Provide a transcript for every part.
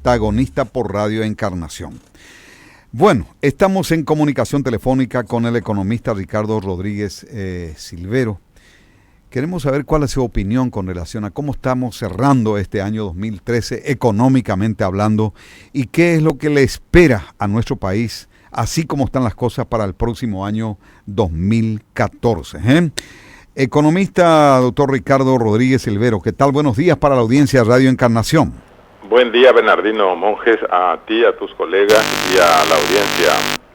protagonista por Radio Encarnación. Bueno, estamos en comunicación telefónica con el economista Ricardo Rodríguez Silvero. Queremos saber cuál es su opinión con relación a cómo estamos cerrando este año 2013 económicamente hablando y qué es lo que le espera a nuestro país, así como están las cosas para el próximo año 2014. Economista, doctor Ricardo Rodríguez Silvero, ¿qué tal? Buenos días para la audiencia de Radio Encarnación. Buen día, Bernardino Monjes, a ti, a tus colegas y a la audiencia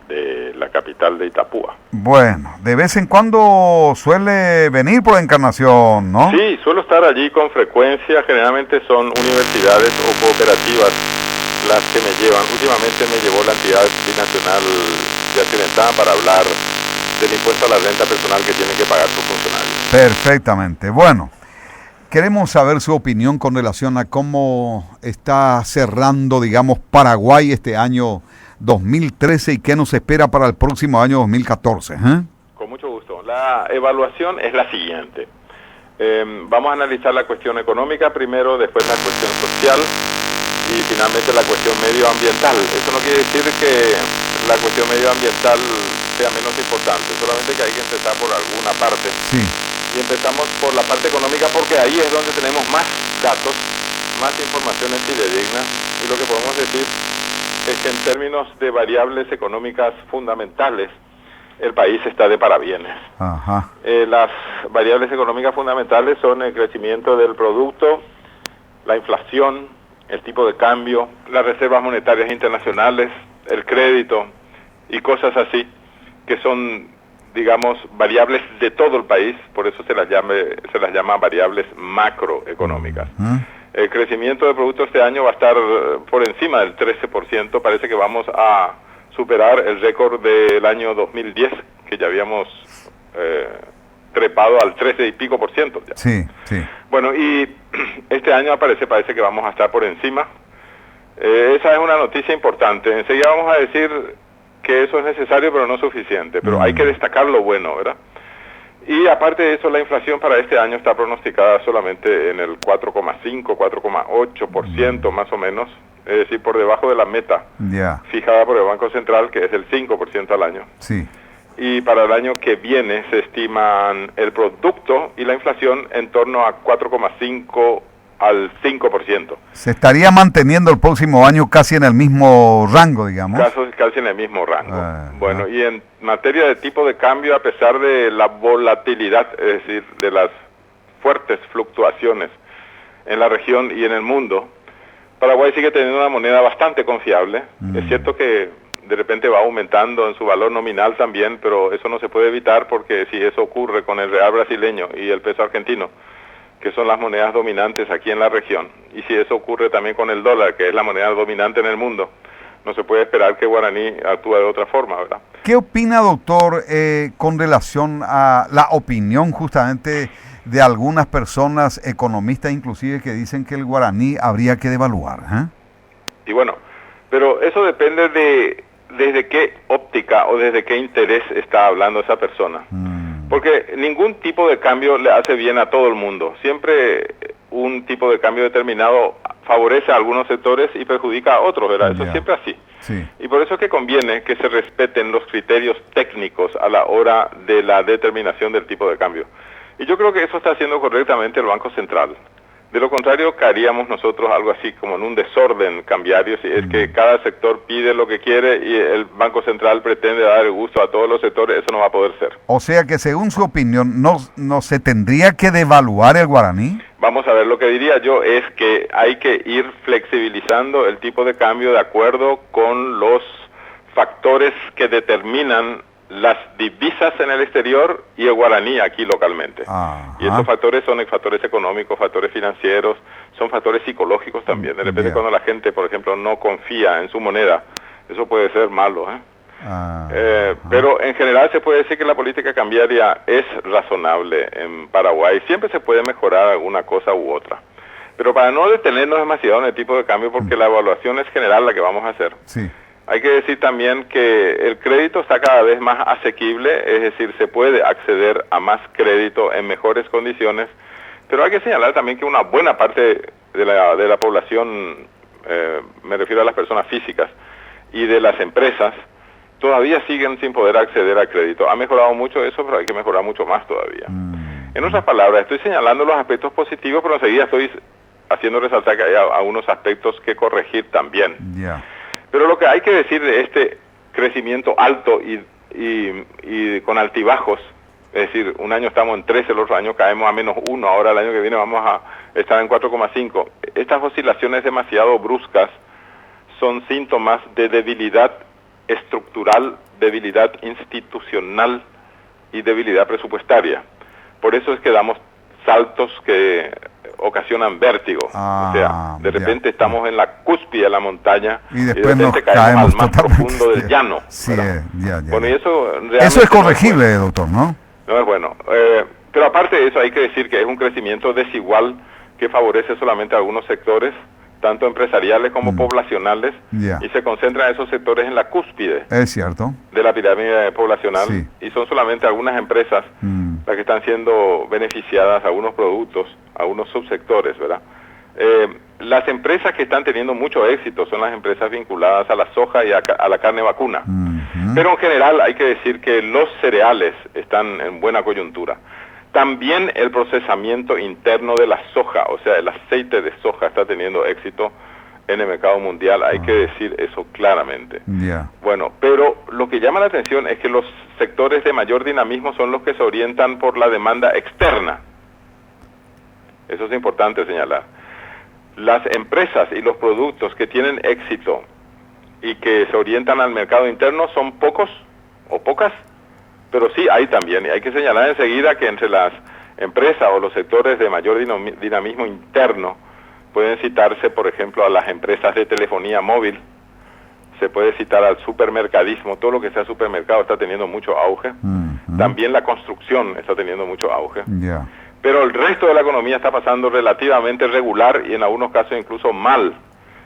de la capital de Itapúa. Bueno, de vez en cuando suele venir por Encarnación, ¿no? Sí, suelo estar allí con frecuencia, generalmente son universidades o cooperativas las que me llevan. Últimamente me llevó la entidad binacional de Accidentada para hablar del impuesto a la renta personal que tienen que pagar sus funcionarios. Perfectamente, bueno. Queremos saber su opinión con relación a cómo está cerrando, digamos, Paraguay este año 2013 y qué nos espera para el próximo año 2014. Con mucho gusto. La evaluación es la siguiente. Vamos a analizar la cuestión económica primero, después la cuestión social y finalmente la cuestión medioambiental. Eso no quiere decir que la cuestión medioambiental sea menos importante, solamente que hay que empezar por alguna parte. Sí. Y empezamos por la parte económica porque ahí es donde tenemos más datos, más informaciones fidedignas, y lo que podemos decir es que en términos de variables económicas fundamentales, el país está de parabienes. Ajá. Las variables económicas fundamentales son el crecimiento del producto, la inflación, el tipo de cambio, las reservas monetarias internacionales, el crédito y cosas así, que son, digamos, variables de todo el país, por eso se las llama variables macroeconómicas. El crecimiento del producto este año va a estar por encima del 13%, parece que vamos a superar el récord del año 2010, que ya habíamos trepado al 13 y pico por ciento. Ya. Sí, sí. Bueno, y este año parece que vamos a estar por encima. Esa es una noticia importante. Enseguida vamos a decir que eso es necesario pero no suficiente, pero hay que destacar lo bueno, ¿verdad? Y aparte de eso, la inflación para este año está pronosticada solamente en el 4,5, 4,8% más o menos, es decir, por debajo de la meta fijada por el Banco Central, que es el 5% al año. Sí. Y para el año que viene se estiman el producto y la inflación en torno a 4,5 al 5%. Se estaría manteniendo el próximo año casi en el mismo rango, digamos. Casi en el mismo rango. Bueno, y en materia de tipo de cambio, a pesar de la volatilidad, es decir, de las fuertes fluctuaciones en la región y en el mundo, Paraguay sigue teniendo una moneda bastante confiable. Es cierto que de repente va aumentando en su valor nominal también, pero eso no se puede evitar porque si eso ocurre con el real brasileño y el peso argentino, que son las monedas dominantes aquí en la región, y si eso ocurre también con el dólar, que es la moneda dominante en el mundo, no se puede esperar que Guaraní actúe de otra forma, ¿verdad? ¿Qué opina, doctor, con relación a la opinión justamente de algunas personas, economistas inclusive, que dicen que el guaraní habría que devaluar? Y bueno, pero eso depende de desde qué óptica o desde qué interés está hablando esa persona. Porque ningún tipo de cambio le hace bien a todo el mundo. Siempre un tipo de cambio determinado favorece a algunos sectores y perjudica a otros, ¿verdad? Eso es siempre así. Sí. Y por eso es que conviene que se respeten los criterios técnicos a la hora de la determinación del tipo de cambio. Y yo creo que eso está haciendo correctamente el Banco Central. De lo contrario, caeríamos nosotros algo así como en un desorden cambiario, si es que cada sector pide lo que quiere y el Banco Central pretende dar el gusto a todos los sectores, eso no va a poder ser. O sea que según su opinión, ¿no se tendría que devaluar el guaraní? Vamos a ver, lo que diría yo es que hay que ir flexibilizando el tipo de cambio de acuerdo con los factores que determinan las divisas en el exterior y el guaraní aquí localmente. Y esos factores son factores económicos, factores financieros, son factores psicológicos también. De repente cuando la gente, por ejemplo, no confía en su moneda, eso puede ser malo, pero en general se puede decir que la política cambiaria es razonable en Paraguay. Siempre se puede mejorar alguna cosa u otra. Pero para no detenernos demasiado en el tipo de cambio, porque la evaluación es general la que vamos a hacer. Sí. Hay que decir también que el crédito está cada vez más asequible, es decir, se puede acceder a más crédito en mejores condiciones, pero hay que señalar también que una buena parte de la población me refiero a las personas físicas, y de las empresas, todavía siguen sin poder acceder al crédito. Ha mejorado mucho eso, pero hay que mejorar mucho más todavía. En otras palabras, estoy señalando los aspectos positivos, pero enseguida estoy haciendo resaltar que hay algunos aspectos que corregir también. Pero lo que hay que decir de este crecimiento alto y con altibajos, es decir, un año estamos en 13, el otro año caemos a -1, ahora el año que viene vamos a estar en 4,5. Estas oscilaciones demasiado bruscas son síntomas de debilidad estructural, debilidad institucional y debilidad presupuestaria. Por eso es que damos saltos que ocasionan vértigo. O sea, de repente estamos en la cúspide de la montaña y después de repente caemos al más profundo del llano. Bueno, y eso es corregible, doctor, ¿no? No es bueno. Pero aparte de eso, hay que decir que es un crecimiento desigual que favorece solamente a algunos sectores, tanto empresariales como poblacionales, y se concentra esos sectores en la cúspide de la pirámide poblacional, y son solamente algunas empresas las que están siendo beneficiadas, algunos productos, algunos subsectores, ¿verdad? Las empresas que están teniendo mucho éxito son las empresas vinculadas a la soja y a la carne vacuna. Pero en general hay que decir que los cereales están en buena coyuntura. También el procesamiento interno de la soja, o sea, el aceite de soja está teniendo éxito en el mercado mundial, hay que decir eso claramente. Bueno, pero lo que llama la atención es que los sectores de mayor dinamismo son los que se orientan por la demanda externa. Eso es importante señalar. Las empresas y los productos que tienen éxito y que se orientan al mercado interno son pocos o pocas, pero sí hay también, y hay que señalar enseguida que entre las empresas o los sectores de mayor dinamismo interno pueden citarse, por ejemplo, a las empresas de telefonía móvil, se puede citar al supermercadismo, todo lo que sea supermercado está teniendo mucho auge, también la construcción está teniendo mucho auge, pero el resto de la economía está pasando relativamente regular y en algunos casos incluso mal.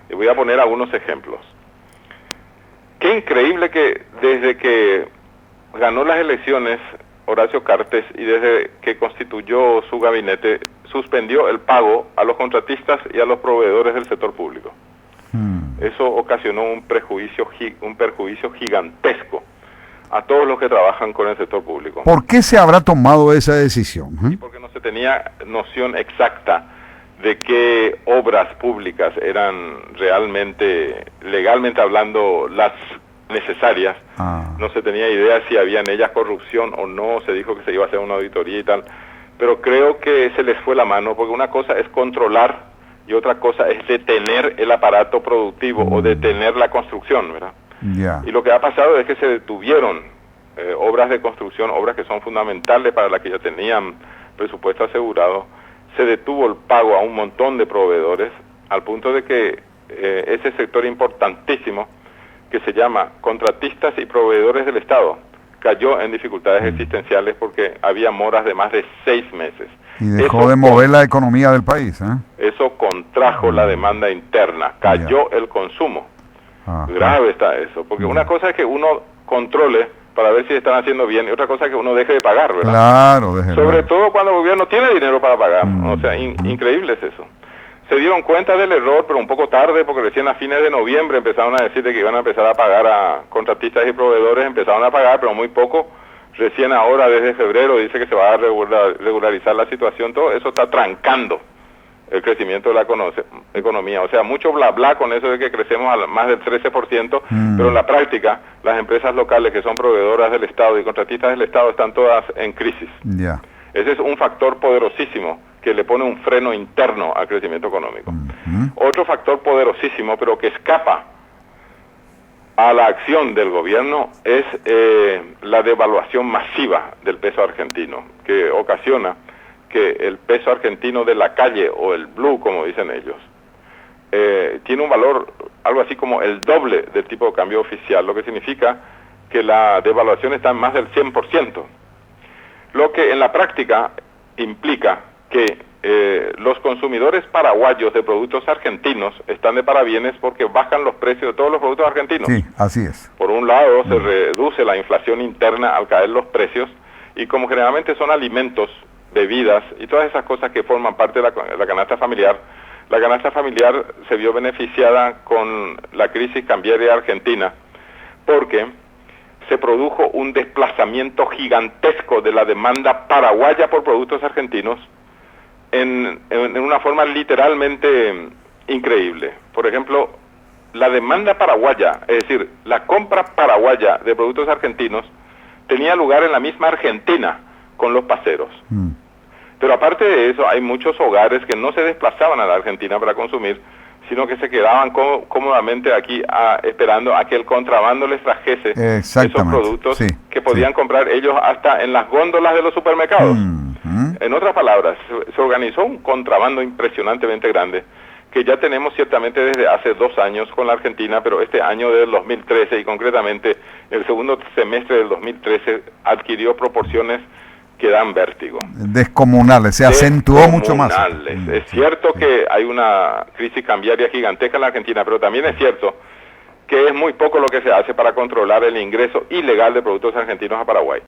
Y voy a poner algunos ejemplos. Qué increíble que desde que ganó las elecciones Horacio Cartes y desde que constituyó su gabinete, suspendió el pago a los contratistas y a los proveedores del sector público. Eso ocasionó un perjuicio gigantesco a todos los que trabajan con el sector público. ¿Por qué se habrá tomado esa decisión? Porque no se tenía noción exacta de qué obras públicas eran realmente, legalmente hablando, las necesarias. No se tenía idea si había en ellas corrupción o no, se dijo que se iba a hacer una auditoría y tal, pero creo que se les fue la mano, porque una cosa es controlar y otra cosa es detener el aparato productivo o detener la construcción, ¿verdad? Y lo que ha pasado es que se detuvieron obras de construcción, obras que son fundamentales para las que ya tenían presupuesto asegurado, se detuvo el pago a un montón de proveedores, al punto de que ese sector importantísimo, que se llama contratistas y proveedores del Estado, cayó en dificultades existenciales porque había moras de más de 6 meses. Y dejó de mover la economía del país. Eso contrajo la demanda interna, cayó el consumo. Grave está eso, porque una cosa es que uno controle para ver si están haciendo bien y otra cosa es que uno deje de pagar, ¿verdad? Claro, sobre todo cuando el gobierno tiene dinero para pagar. O sea, increíble es eso. Se dieron cuenta del error, pero un poco tarde, porque recién a fines de noviembre empezaron a decir que iban a empezar a pagar a contratistas y proveedores, empezaron a pagar, pero muy poco. Recién ahora, desde febrero, dice que se va a regularizar la situación. Todo eso está trancando el crecimiento de la economía. O sea, mucho bla bla con eso de que crecemos a más del 13%, pero en la práctica, las empresas locales que son proveedoras del Estado y contratistas del Estado están todas en crisis. Ese es un factor poderosísimo que le pone un freno interno al crecimiento económico. Otro factor poderosísimo, pero que escapa a la acción del gobierno, es la devaluación masiva del peso argentino, que ocasiona que el peso argentino de la calle, o el blue, como dicen ellos, tiene un valor algo así como el doble del tipo de cambio oficial, lo que significa que la devaluación está en más del 100%, lo que en la práctica implica que los consumidores paraguayos de productos argentinos están de parabienes porque bajan los precios de todos los productos argentinos. Sí, así es. Por un lado, se reduce la inflación interna al caer los precios, y como generalmente son alimentos, bebidas y todas esas cosas que forman parte de la canasta familiar, la canasta familiar se vio beneficiada con la crisis cambiaria argentina porque se produjo un desplazamiento gigantesco de la demanda paraguaya por productos argentinos en una forma literalmente increíble. Por ejemplo, la demanda paraguaya, es decir, la compra paraguaya de productos argentinos, tenía lugar en la misma Argentina con los paseros. Pero aparte de eso, hay muchos hogares que no se desplazaban a la Argentina para consumir, sino que se quedaban cómodamente aquí esperando a que el contrabando les trajese esos productos que podían comprar ellos hasta en las góndolas de los supermercados. En otras palabras, se organizó un contrabando impresionantemente grande, que ya tenemos ciertamente desde hace 2 años con la Argentina, pero este año del 2013 y concretamente el segundo semestre del 2013 adquirió proporciones que dan vértigo. Descomunales, se acentuó mucho más. Es cierto que hay una crisis cambiaria gigantesca en la Argentina, pero también es cierto que es muy poco lo que se hace para controlar el ingreso ilegal de productos argentinos a Paraguay.